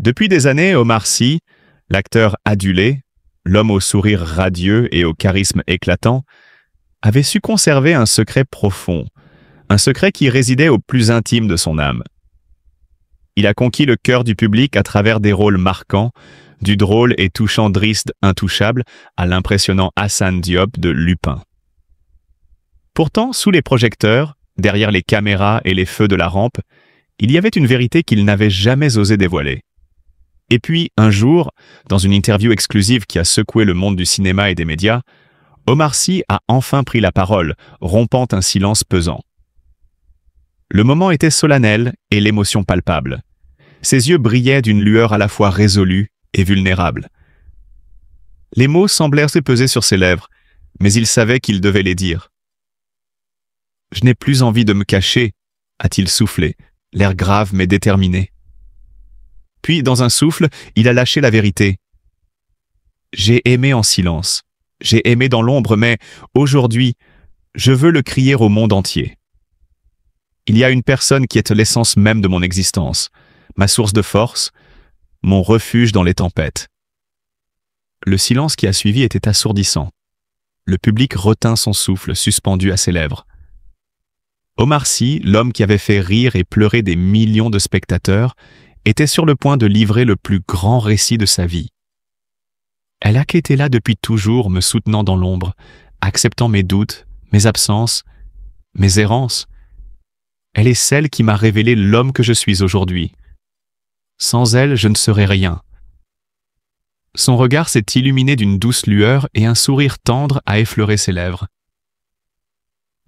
Depuis des années, Omar Sy, l'acteur adulé, l'homme au sourire radieux et au charisme éclatant, avait su conserver un secret profond, un secret qui résidait au plus intime de son âme. Il a conquis le cœur du public à travers des rôles marquants, du drôle et touchant Driss intouchable à l'impressionnant Hassan Diop de Lupin. Pourtant, sous les projecteurs, derrière les caméras et les feux de la rampe, il y avait une vérité qu'il n'avait jamais osé dévoiler. Et puis, un jour, dans une interview exclusive qui a secoué le monde du cinéma et des médias, Omar Sy a enfin pris la parole, rompant un silence pesant. Le moment était solennel et l'émotion palpable. Ses yeux brillaient d'une lueur à la fois résolue et vulnérable. Les mots semblaient se peser sur ses lèvres, mais il savait qu'il devait les dire. « Je n'ai plus envie de me cacher », a-t-il soufflé, l'air grave mais déterminé. Puis, dans un souffle, il a lâché la vérité. « J'ai aimé en silence, j'ai aimé dans l'ombre, mais aujourd'hui, je veux le crier au monde entier. Il y a une personne qui est l'essence même de mon existence, ma source de force, mon refuge dans les tempêtes. » Le silence qui a suivi était assourdissant. Le public retint son souffle suspendu à ses lèvres. Omar Sy, l'homme qui avait fait rire et pleurer des millions de spectateurs, était sur le point de livrer le plus grand récit de sa vie. Elle a été là depuis toujours, me soutenant dans l'ombre, acceptant mes doutes, mes absences, mes errances. Elle est celle qui m'a révélé l'homme que je suis aujourd'hui. Sans elle, je ne serais rien. Son regard s'est illuminé d'une douce lueur et un sourire tendre a effleuré ses lèvres.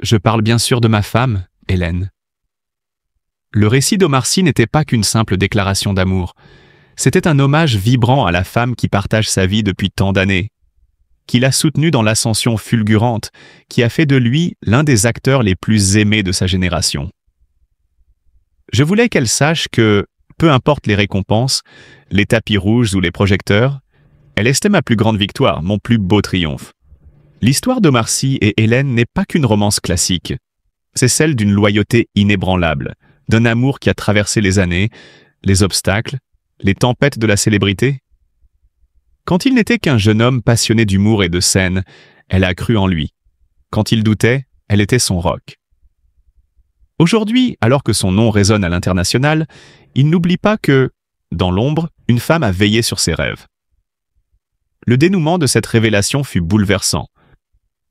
Je parle bien sûr de ma femme, Hélène. Le récit d'Omar Sy n'était pas qu'une simple déclaration d'amour. C'était un hommage vibrant à la femme qui partage sa vie depuis tant d'années, qui l'a soutenue dans l'ascension fulgurante, qui a fait de lui l'un des acteurs les plus aimés de sa génération. Je voulais qu'elle sache que, peu importe les récompenses, les tapis rouges ou les projecteurs, elle était ma plus grande victoire, mon plus beau triomphe. L'histoire d'Omar Sy et Hélène n'est pas qu'une romance classique. C'est celle d'une loyauté inébranlable, d'un amour qui a traversé les années, les obstacles, les tempêtes de la célébrité. Quand il n'était qu'un jeune homme passionné d'humour et de scène, elle a cru en lui. Quand il doutait, elle était son roc. Aujourd'hui, alors que son nom résonne à l'international, il n'oublie pas que, dans l'ombre, une femme a veillé sur ses rêves. Le dénouement de cette révélation fut bouleversant.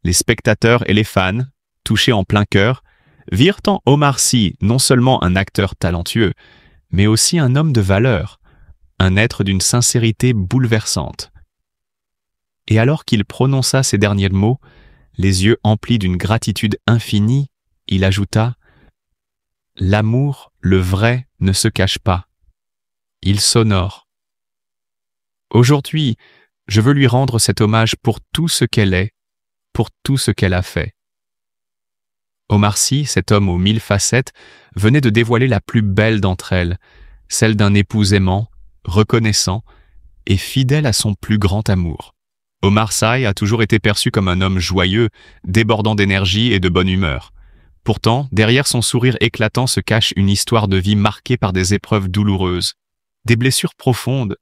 Les spectateurs et les fans, touchés en plein cœur, virent en Omar Sy non seulement un acteur talentueux, mais aussi un homme de valeur, un être d'une sincérité bouleversante. Et alors qu'il prononça ces derniers mots, les yeux emplis d'une gratitude infinie, il ajouta « L'amour, le vrai, ne se cache pas. Il s'honore. Aujourd'hui, je veux lui rendre cet hommage pour tout ce qu'elle est, pour tout ce qu'elle a fait. » Omar Sy, cet homme aux 1000 facettes, venait de dévoiler la plus belle d'entre elles, celle d'un époux aimant, reconnaissant et fidèle à son plus grand amour. Omar Sy a toujours été perçu comme un homme joyeux, débordant d'énergie et de bonne humeur. Pourtant, derrière son sourire éclatant se cache une histoire de vie marquée par des épreuves douloureuses, des blessures profondes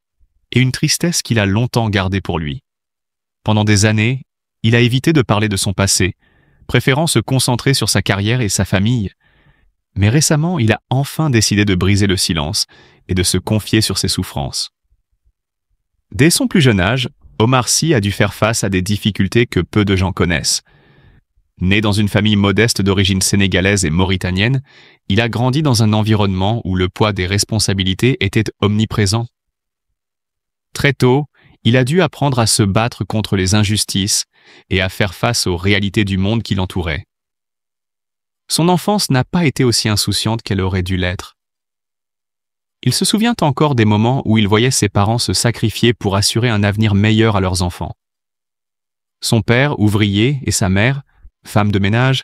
et une tristesse qu'il a longtemps gardée pour lui. Pendant des années, il a évité de parler de son passé, préférant se concentrer sur sa carrière et sa famille. Mais récemment, il a enfin décidé de briser le silence et de se confier sur ses souffrances. Dès son plus jeune âge, Omar Sy a dû faire face à des difficultés que peu de gens connaissent. Né dans une famille modeste d'origine sénégalaise et mauritanienne, il a grandi dans un environnement où le poids des responsabilités était omniprésent. Très tôt, il a dû apprendre à se battre contre les injustices et à faire face aux réalités du monde qui l'entourait. Son enfance n'a pas été aussi insouciante qu'elle aurait dû l'être. Il se souvient encore des moments où il voyait ses parents se sacrifier pour assurer un avenir meilleur à leurs enfants. Son père, ouvrier, et sa mère, femme de ménage,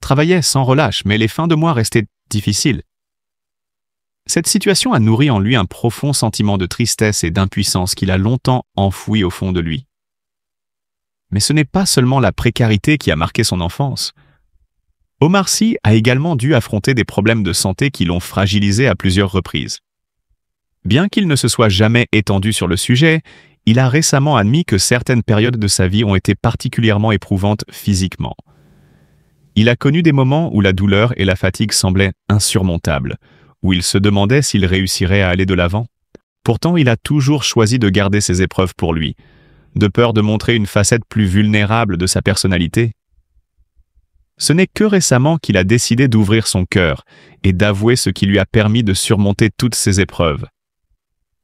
travaillaient sans relâche, mais les fins de mois restaient difficiles. Cette situation a nourri en lui un profond sentiment de tristesse et d'impuissance qu'il a longtemps enfoui au fond de lui. Mais ce n'est pas seulement la précarité qui a marqué son enfance. Omar Sy a également dû affronter des problèmes de santé qui l'ont fragilisé à plusieurs reprises. Bien qu'il ne se soit jamais étendu sur le sujet, il a récemment admis que certaines périodes de sa vie ont été particulièrement éprouvantes physiquement. Il a connu des moments où la douleur et la fatigue semblaient insurmontables, où il se demandait s'il réussirait à aller de l'avant. Pourtant, il a toujours choisi de garder ces épreuves pour lui, de peur de montrer une facette plus vulnérable de sa personnalité. Ce n'est que récemment qu'il a décidé d'ouvrir son cœur et d'avouer ce qui lui a permis de surmonter toutes ces épreuves.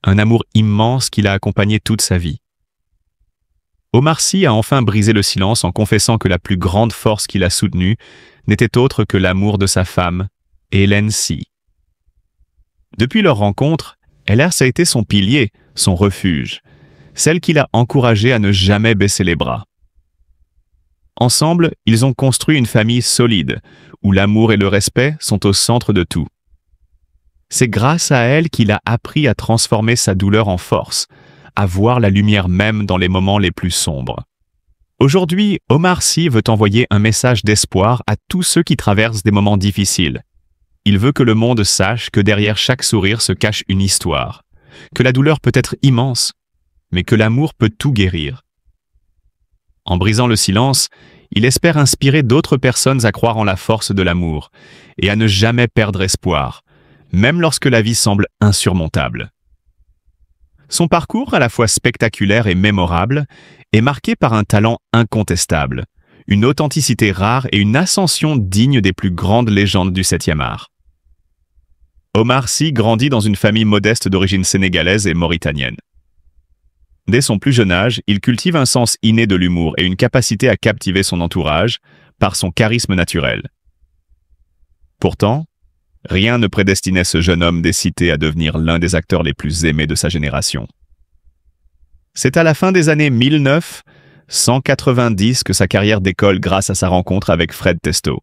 Un amour immense qui l'a accompagné toute sa vie. Omar Sy a enfin brisé le silence en confessant que la plus grande force qui l'a soutenu n'était autre que l'amour de sa femme, Hélène Sy. Depuis leur rencontre, Hélène a été son pilier, son refuge, celle qui l'a encouragé à ne jamais baisser les bras. Ensemble, ils ont construit une famille solide, où l'amour et le respect sont au centre de tout. C'est grâce à elle qu'il a appris à transformer sa douleur en force, à voir la lumière même dans les moments les plus sombres. Aujourd'hui, Omar Sy veut envoyer un message d'espoir à tous ceux qui traversent des moments difficiles. Il veut que le monde sache que derrière chaque sourire se cache une histoire, que la douleur peut être immense, mais que l'amour peut tout guérir. En brisant le silence, il espère inspirer d'autres personnes à croire en la force de l'amour et à ne jamais perdre espoir, même lorsque la vie semble insurmontable. Son parcours, à la fois spectaculaire et mémorable, est marqué par un talent incontestable, une authenticité rare et une ascension digne des plus grandes légendes du 7e art. Omar Sy grandit dans une famille modeste d'origine sénégalaise et mauritanienne. Dès son plus jeune âge, il cultive un sens inné de l'humour et une capacité à captiver son entourage par son charisme naturel. Pourtant, rien ne prédestinait ce jeune homme des cités à devenir l'un des acteurs les plus aimés de sa génération. C'est à la fin des années 1990 que sa carrière décolle grâce à sa rencontre avec Fred Testo.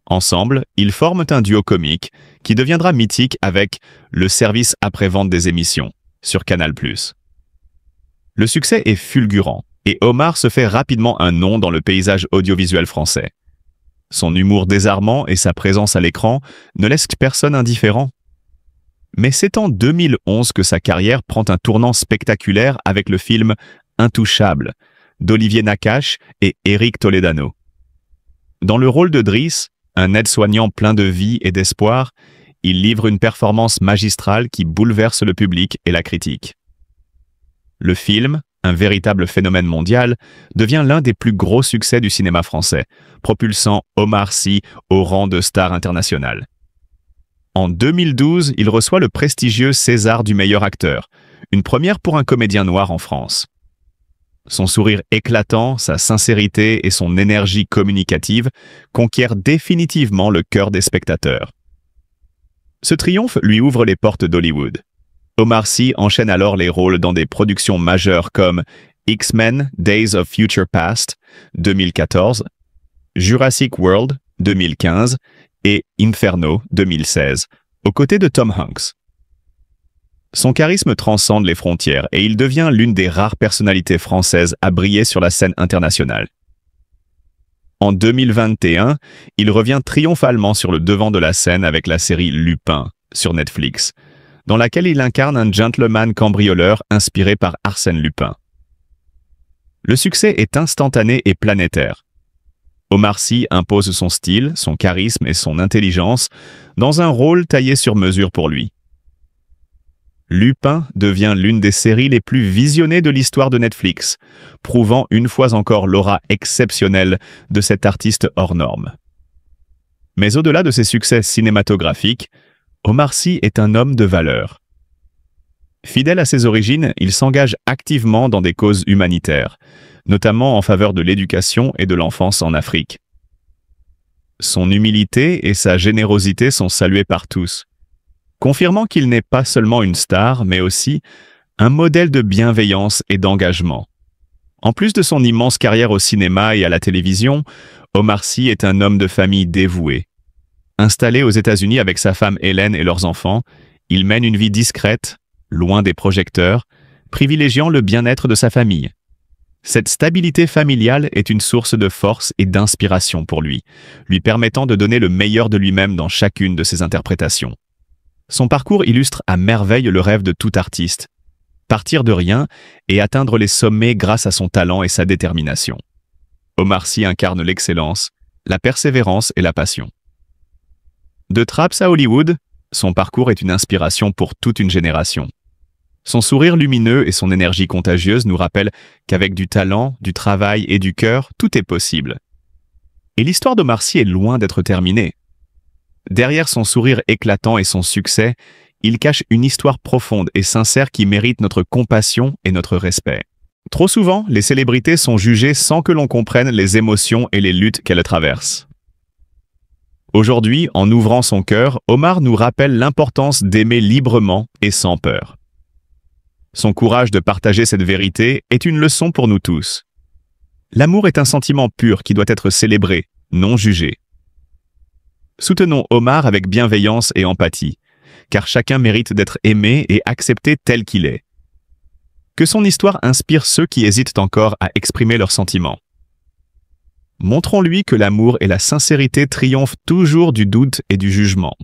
Ensemble, ils forment un duo comique qui deviendra mythique avec le service après-vente des émissions sur Canal+. Le succès est fulgurant et Omar se fait rapidement un nom dans le paysage audiovisuel français. Son humour désarmant et sa présence à l'écran ne laissent personne indifférent. Mais c'est en 2011 que sa carrière prend un tournant spectaculaire avec le film Intouchable d'Olivier Nakache et Éric Toledano. Dans le rôle de Driss, un aide-soignant plein de vie et d'espoir, il livre une performance magistrale qui bouleverse le public et la critique. Le film, un véritable phénomène mondial, devient l'un des plus gros succès du cinéma français, propulsant Omar Sy au rang de star internationale. En 2012, il reçoit le prestigieux César du meilleur acteur, une première pour un comédien noir en France. Son sourire éclatant, sa sincérité et son énergie communicative conquièrent définitivement le cœur des spectateurs. Ce triomphe lui ouvre les portes d'Hollywood. Omar Sy enchaîne alors les rôles dans des productions majeures comme X-Men Days of Future Past 2014, Jurassic World 2015 et Inferno 2016, aux côtés de Tom Hanks. Son charisme transcende les frontières et il devient l'une des rares personnalités françaises à briller sur la scène internationale. En 2021, il revient triomphalement sur le devant de la scène avec la série Lupin sur Netflix, dans laquelle il incarne un gentleman cambrioleur inspiré par Arsène Lupin. Le succès est instantané et planétaire. Omar Sy impose son style, son charisme et son intelligence dans un rôle taillé sur mesure pour lui. Lupin devient l'une des séries les plus visionnées de l'histoire de Netflix, prouvant une fois encore l'aura exceptionnelle de cet artiste hors norme. Mais au-delà de ses succès cinématographiques, Omar Sy est un homme de valeur. Fidèle à ses origines, il s'engage activement dans des causes humanitaires, notamment en faveur de l'éducation et de l'enfance en Afrique. Son humilité et sa générosité sont saluées par tous, confirmant qu'il n'est pas seulement une star, mais aussi un modèle de bienveillance et d'engagement. En plus de son immense carrière au cinéma et à la télévision, Omar Sy est un homme de famille dévoué. Installé aux États-Unis avec sa femme Hélène et leurs enfants, il mène une vie discrète, loin des projecteurs, privilégiant le bien-être de sa famille. Cette stabilité familiale est une source de force et d'inspiration pour lui, lui permettant de donner le meilleur de lui-même dans chacune de ses interprétations. Son parcours illustre à merveille le rêve de tout artiste. Partir de rien et atteindre les sommets grâce à son talent et sa détermination. Omar Sy incarne l'excellence, la persévérance et la passion. De Traps à Hollywood, son parcours est une inspiration pour toute une génération. Son sourire lumineux et son énergie contagieuse nous rappellent qu'avec du talent, du travail et du cœur, tout est possible. Et l'histoire d'Omar Sy est loin d'être terminée. Derrière son sourire éclatant et son succès, il cache une histoire profonde et sincère qui mérite notre compassion et notre respect. Trop souvent, les célébrités sont jugées sans que l'on comprenne les émotions et les luttes qu'elles traversent. Aujourd'hui, en ouvrant son cœur, Omar nous rappelle l'importance d'aimer librement et sans peur. Son courage de partager cette vérité est une leçon pour nous tous. L'amour est un sentiment pur qui doit être célébré, non jugé. Soutenons Omar avec bienveillance et empathie, car chacun mérite d'être aimé et accepté tel qu'il est. Que son histoire inspire ceux qui hésitent encore à exprimer leurs sentiments. Montrons-lui que l'amour et la sincérité triomphent toujours du doute et du jugement.